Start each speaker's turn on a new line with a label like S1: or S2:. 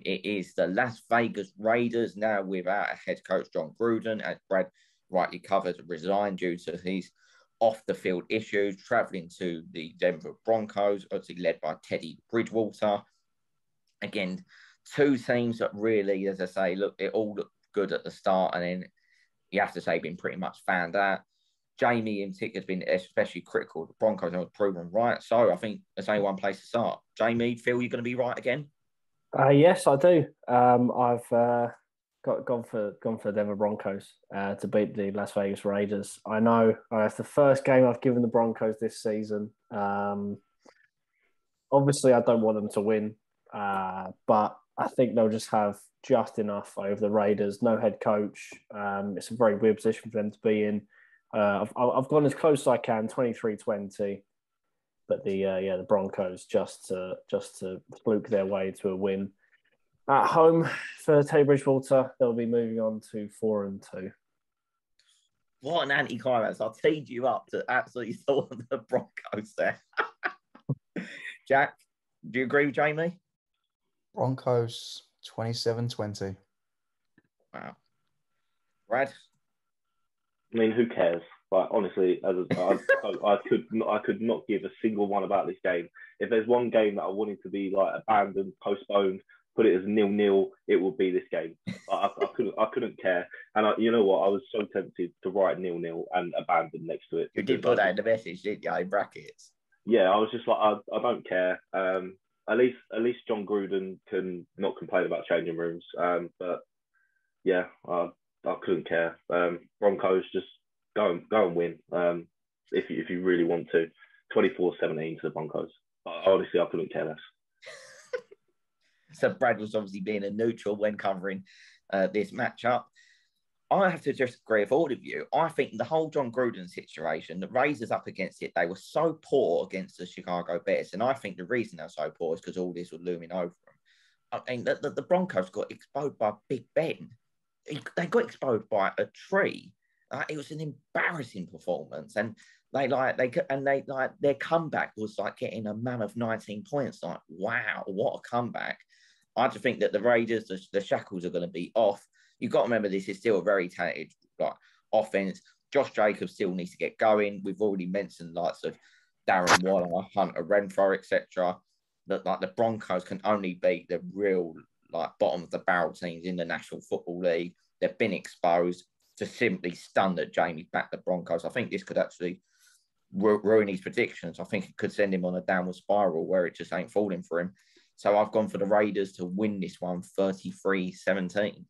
S1: It is the Las Vegas Raiders now without a head coach, Jon Gruden, as Brad rightly covered, resigned due to his off the field issues, traveling to the Denver Broncos, obviously led by Teddy Bridgewater. Again, two teams that really, as I say, look, it all looked good at the start, and then you have to say, been pretty much found out. Jamie in particular has been especially critical. The Broncos have proven right. So I think there's only one place to start. Jamie, feel you're going to be right again?
S2: Yes, I do. I've gone for the Denver Broncos to beat the Las Vegas Raiders. I know it's the first game I've given the Broncos this season. Obviously, I don't want them to win, but I think they'll just have just enough over the Raiders. No head coach. It's a very weird position for them to be in. I've gone as close as I can, 23-20. But the Broncos just to fluke their way to a win at home for Teddy Bridgewater. They'll be moving on to 4-2.
S1: What an anticlimax! I teed you up to absolutely thought of the Broncos there. Jack, do you agree with Jamie?
S3: Broncos 27-20.
S1: Wow, Brad.
S4: I mean, who cares? Like, honestly, I could not give a single one about this game. If there's one game that I wanted to be like abandoned, postponed, put it as 0-0, it would be this game. I couldn't care. And you know what? I was so tempted to write 0-0 and abandon next to it.
S1: You did put that in the message, didn't you? In brackets.
S4: Yeah, I was just like, I don't care. At least Jon Gruden can not complain about changing rooms. But yeah, I couldn't care. Broncos, just go and win. If you really want to, 24-17 to the Broncos. Honestly, I couldn't care less.
S1: So Brad was obviously being a neutral when covering this matchup. I have to just agree with all of you. I think the whole Jon Gruden situation, the Raiders up against it, they were so poor against the Chicago Bears. And I think the reason they're so poor is because all this was looming over them. I mean, the Broncos got exposed by Big Ben. They got exposed by a tree. It was an embarrassing performance. And their comeback was like getting a man of 19 points. Like, wow, what a comeback. I just think that the Raiders, the shackles are going to be off. You've got to remember this is still a very talented offense. Josh Jacobs still needs to get going. We've already mentioned lots of Darren Waller, Hunter Renfrow, etc. That the Broncos can only beat the real bottom of the barrel teams in the National Football League. They've been exposed. To simply stun that Jamie backed the Broncos. I think this could actually ruin his predictions. I think it could send him on a downward spiral where it just ain't falling for him. So I've gone for the Raiders to win this one 33-17.